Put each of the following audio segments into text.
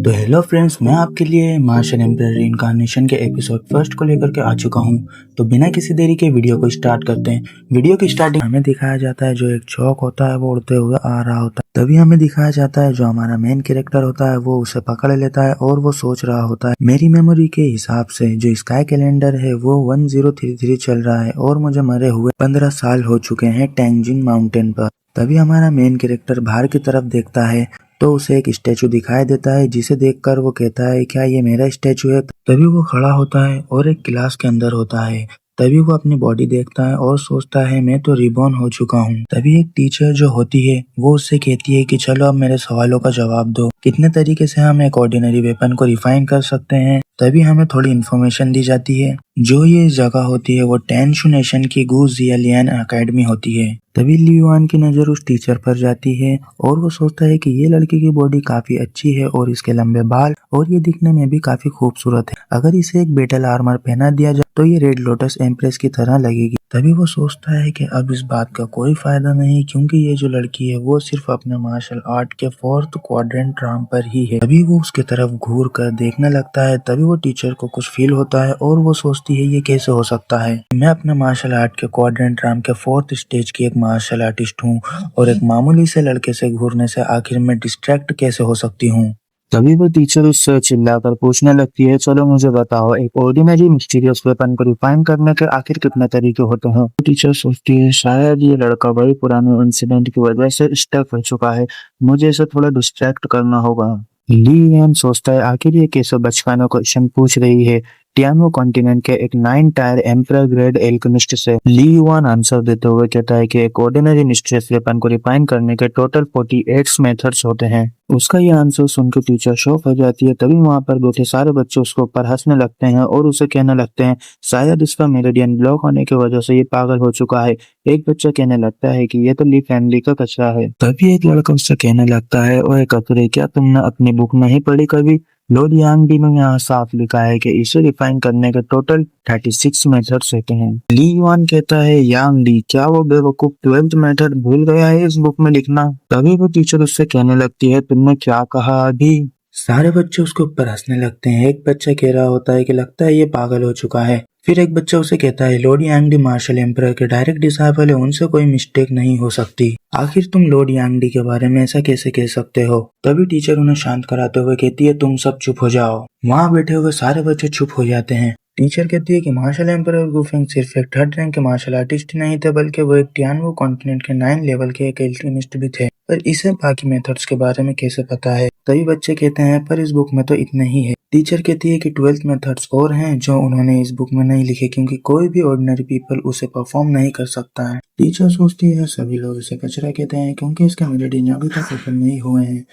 तो hello friends, मैं आपके लिए मार्शल एम्परर इनकार्नेशन के एपिसोड फर्स्ट को लेकर के आ चुका हूं। तो बिना किसी देरी के वीडियो को स्टार्ट करते हैं। वीडियो की स्टार्टिंग हमें दिखाया जाता है जो एक चौक होता है वो उड़ते हुए आ रहा होता है। तभी हमें दिखाया जाता है जो हमारा मेन कैरेक्टर होता है वो उसे पकड़ लेता है और वो सोच रहा होता है मेरी मेमोरी के हिसाब से जो स्काई कैलेंडर है वो 1033 चल रहा है और मुझे मरे हुए 15 साल हो चुके हैं टेंजिन माउंटेन पर। तभी हमारा मेन कैरेक्टर बाहर की तरफ देखता है तो उसे एक स्टैचू दिखाई देता है जिसे देखकर वो कहता है क्या ये मेरा स्टैचू है। तभी वो खड़ा होता है और एक क्लास के अंदर होता है। तभी वो अपनी बॉडी देखता है और सोचता है मैं तो रिबॉर्न हो चुका हूँ। तभी एक टीचर जो होती है वो उससे कहती है कि चलो अब मेरे सवालों का जवाब दो, कितने तरीके से हम एक ऑर्डिनरी वेपन को रिफाइन कर सकते हैं। तभी हमें थोड़ी इन्फॉर्मेशन दी जाती है जो ये जगह होती है वो टेंशु नेशन की गू जियालियन एकेडमी होती है। तभी लियुआन की नजर उस टीचर पर जाती है और वो सोचता है कि ये लड़की की बॉडी काफी अच्छी है और इसके लंबे बाल और ये दिखने में भी काफी खूबसूरत है। अगर इसे एक बेटल आर्मर पहना दिया जाए तो ये रेड लोटस एम्प्रेस की तरह लगेगी। तभी वो सोचता है कि अब इस बात का कोई फायदा नहीं क्योंकि ये जो लड़की है वो सिर्फ अपने मार्शल आर्ट के 4th क्वाड्रेंट राम पर ही है। तभी वो उसके तरफ घूर कर देखने लगता है। तभी वो टीचर को कुछ फील होता है और वो सोचती है ये कैसे हो सकता है, मैं अपने मार्शल आर्ट के क्वाड्रेंट राम के 4th स्टेज की एक मार्शल आर्टिस्ट हूँ और एक मामूली से लड़के से घूरने से आखिर में डिस्ट्रैक्ट कैसे हो सकती हूँ। तभी वो टीचर उससे चिल्लाकर पूछने लगती है चलो मुझे बताओ एक ऑर्डिनरी मिस्टीरियस वेपन को रिफाइन करने के आखिर कितने तरीके होते हैं। तो टीचर सोचती है शायद ये लड़का बड़े पुराने इंसिडेंट की वजह से स्टक हो चुका है, मुझे इसे थोड़ा डिस्ट्रैक्ट करना होगा। ली एन सोचता है आखिर ये कैसे बचकाना क्वेश्चन पूछ रही है। टियानो कॉन्टिनेंट के एक 9 टायर एम्परर ग्रेड एल्केमिस्ट से ली युआन आंसर देते हुए कहता है कि एक ऑर्डिनरी मिस्ट्रेस वेपन को रिफाइन करने के टोटल 48 मेथड्स होते हैं। उसका ये आंसर सुनकर टीचर शॉक हो जाती है। तभी वहां पर बैठे सारे बच्चे उसके ऊपर हंसने लगते हैं और उसे कहने लगते हैं शायद इसका मेरिडियन ब्लॉक होने की वजह से ये पागल हो चुका है। एक बच्चा कहने लगता है कि ये तो ली फैमिली का कचरा है। तभी एक लड़का उससे कहने लगता है ओए कतरे, क्या तुमने अपनी बुक नहीं पढ़ी कभी? लॉर्ड यांग डी में यहाँ साफ लिखा है कि इसे रिफाइन करने के टोटल 36 मेथड्स होते हैं। ली युआन कहता है यांग डी, क्या वो बेवकूफ 12th मेथड भूल गया है इस बुक में लिखना? तभी वो टीचर उससे कहने लगती है तुमने क्या कहा अभी? सारे बच्चे उसके ऊपर हंसने लगते हैं। एक बच्चा कह रहा होता है कि लगता है ये पागल हो चुका है। फिर एक बच्चा उसे कहता है लॉर्ड यांग डी मार्शल एम्परर के डायरेक्ट डिसाइपल है, उनसे कोई मिस्टेक नहीं हो सकती। आखिर तुम लॉर्ड यांग डी के बारे में ऐसा कैसे कह सकते हो? तभी टीचर उन्हें शांत कराते हुए कहती है तुम सब चुप हो जाओ। वहाँ बैठे हुए सारे बच्चे चुप हो जाते हैं। टीचर कहती है कि मार्शल एम्परर गुफेंग सिर्फ एक 3rd रैंक के मार्शल आर्टिस्ट नहीं थे बल्कि वो एक टियानो कॉन्टिनेंट के 9 लेवल के एक एल्केमिस्ट भी थे। पर इसे बाकी मेथड्स के बारे में कैसे पता है? तभी बच्चे कहते हैं पर इस बुक में तो इतने ही है। टीचर कहती है कि 12th मेथड्स और हैं जो उन्होंने इस बुक में नहीं लिखे क्योंकि कोई भी ऑर्डिनरी पीपल उसे परफॉर्म नहीं कर सकता है। टीचर सोचती है सभी लोग इसे कचरा कहते हैं क्योंकि इसके मेरिडियन अभी तक ओपन नहीं हुए हैं,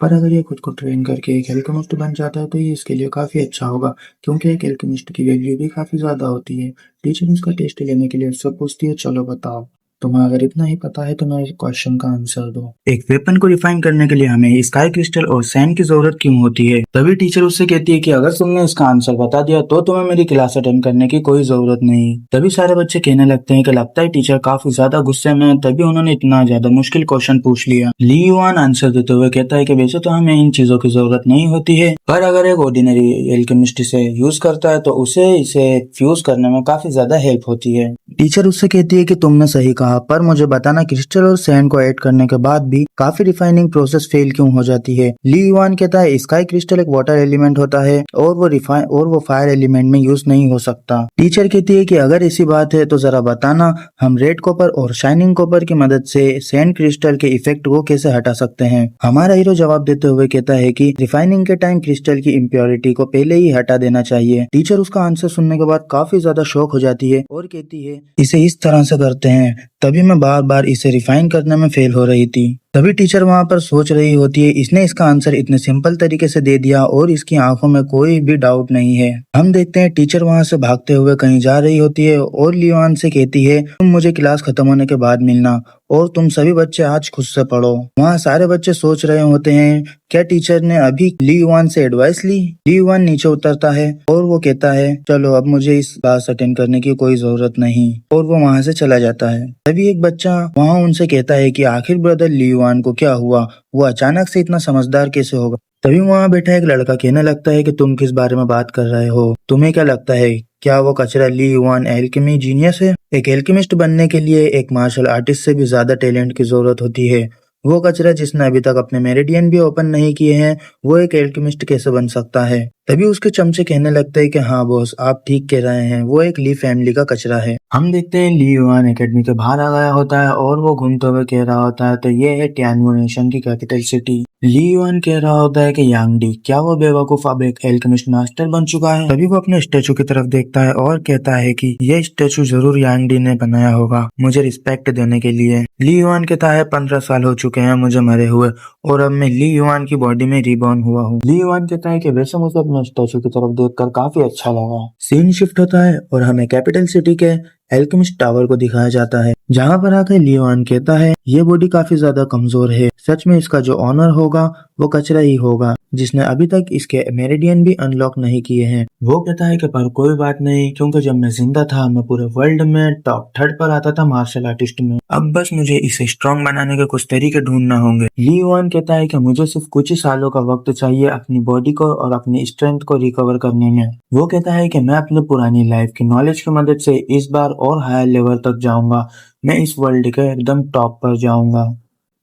पर अगर ये खुद को ट्रेन करके एक एल्केमिस्ट बन जाता है तो ये इसके लिए काफी अच्छा होगा क्योंकि एक एल्केमिस्ट की वैल्यू भी काफी ज्यादा होती है। टीचर उसका टेस्ट लेने के लिए उससे पूछती है चलो बताओ तुम्हें अगर इतना ही पता है तो मेरे क्वेश्चन का आंसर दो। एक वेपन को रिफाइन करने के लिए हमें स्काई क्रिस्टल और सैंड की जरूरत क्यों होती है? तभी टीचर उससे कहती है कि अगर तुमने इसका आंसर बता दिया तो तुम्हें मेरी क्लास अटेंड करने की कोई जरूरत नहीं। तभी सारे बच्चे कहने लगते हैं कि लगता है टीचर काफी ज्यादा गुस्से में है तभी उन्होंने इतना ज्यादा मुश्किल क्वेश्चन पूछ लिया। ली युआन आंसर देते हुए कहता है कि वैसे तो हमें इन चीजों की जरूरत नहीं होती है, पर अगर एक ऑर्डिनरी एल्केमिस्ट इसे यूज करता है तो उसे इसे फ्यूज करने में काफी ज्यादा हेल्प होती है। टीचर उससे कहती है कि तुमने सही कहा, पर मुझे बताना क्रिस्टल और सैंड को ऐड करने के बाद भी काफी रिफाइनिंग प्रोसेस फेल क्यों हो जाती है? ली युआन कहता है स्काई क्रिस्टल एक वाटर एलिमेंट होता है और वो फायर एलिमेंट में यूज नहीं हो सकता। टीचर कहती है कि अगर ऐसी बात है तो जरा बताना हम रेड कॉपर और शाइनिंग कॉपर की मदद से सैंड क्रिस्टल के इफेक्ट को कैसे हटा सकते हैं? हमारा हीरो जवाब देते हुए कहता है कि रिफाइनिंग के टाइम क्रिस्टल की इम्प्योरिटी को पहले ही हटा देना चाहिए। टीचर उसका आंसर सुनने के बाद काफी ज्यादा शॉक हो जाती है और कहती है इसे इस तरह से करते हैं, तभी मैं बार बार इसे रिफाइन करने में फेल हो रही थी। तभी टीचर वहाँ पर सोच रही होती है इसने इसका आंसर इतने सिंपल तरीके से दे दिया और इसकी आंखों में कोई भी डाउट नहीं है। हम देखते हैं टीचर वहाँ से भागते हुए कहीं जा रही होती है और लियोन से कहती है तुम मुझे क्लास खत्म होने के बाद मिलना और तुम सभी बच्चे आज खुद से पढ़ो। वहाँ सारे बच्चे सोच रहे होते हैं क्या टीचर ने अभी ली युआन से एडवाइस ली? ली युआन नीचे उतरता है और वो कहता है चलो अब मुझे इस क्लास अटेंड करने की कोई जरूरत नहीं और वो वहाँ से चला जाता है। तभी एक बच्चा वहाँ उनसे कहता है कि आखिर ब्रदर ली युआन को क्या हुआ, वो अचानक से इतना समझदार कैसे होगा? तभी वहाँ बैठा एक लड़का कहने लगता है कि तुम किस बारे में बात कर रहे हो, तुम्हें क्या लगता है क्या वो कचरा ली युआन एल्केमी जीनियस है? एक एल्केमिस्ट बनने के लिए एक मार्शल आर्टिस्ट से भी ज्यादा टैलेंट की जरूरत होती है। वो कचरा जिसने अभी तक अपने मेरिडियन भी ओपन नहीं किए हैं, वो एक एल्केमिस्ट कैसे बन सकता है? तभी उसके चमचे कहने लगते हैं कि हाँ बॉस, आप ठीक कह रहे हैं, वो एक ली फैमिली का कचरा है। हम देखते हैं ली युआन एकेडमी के बाहर आ गया होता है और वो घूमते हुए कह रहा होता है तो ये है टियानवो नेशन की कैपिटल सिटी। ली युआन कह रहा होता है कि यांगडी, क्या वो बेवकूफ अब एक एल्केमिस्ट मास्टर बन चुका है? तभी वो अपने स्टेचू की तरफ देखता है और कहता है कि ये स्टेचू जरूर यांगडी ने बनाया होगा मुझे रिस्पेक्ट देने के लिए। ली युआन कहता है 15 साल हो चुके हैं मुझे मरे हुए और अब मैं ली युआन की बॉडी में रिबॉर्न हुआ हूँ। ली युआन कहता है कि वैसे मुझे अपने स्टेचू की तरफ देखकर काफी अच्छा लगा। सीन शिफ्ट होता है और हमें कैपिटल सिटी के एल्केमिस्ट टावर को दिखाया जाता है, जहाँ पर आकर ली युआन कहता है ये बॉडी काफी ज्यादा कमजोर है, सच में इसका जो ऑनर होगा वो कचरा ही होगा जिसने अभी तक इसके मेरिडियन भी अनलॉक नहीं किए हैं। वो कहता है कि पर कोई बात नहीं, क्योंकि जब मैं जिंदा था मैं पूरे वर्ल्ड में टॉप 3 पर आता था मार्शल आर्टिस्ट में, अब बस मुझे इसे स्ट्रॉन्ग बनाने के कुछ तरीके ढूंढना होंगे। ली युआन कहता है कि मुझे सिर्फ कुछ ही सालों का वक्त चाहिए अपनी बॉडी को और अपनी स्ट्रेंथ को रिकवर करने में। वो कहता है कि मैं अपनी पुरानी लाइफ की नॉलेज की मदद से इस बार और हायर लेवल तक जाऊंगा, मैं इस वर्ल्ड के एकदम टॉप पर जाऊंगा।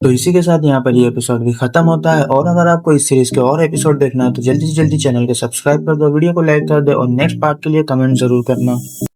तो इसी के साथ यहाँ पर ये एपिसोड भी खत्म होता है और अगर आपको इस सीरीज के और एपिसोड देखना है तो जल्दी से जल्दी चैनल को सब्सक्राइब कर दो, वीडियो को लाइक कर दो और नेक्स्ट पार्ट के लिए कमेंट जरूर करना।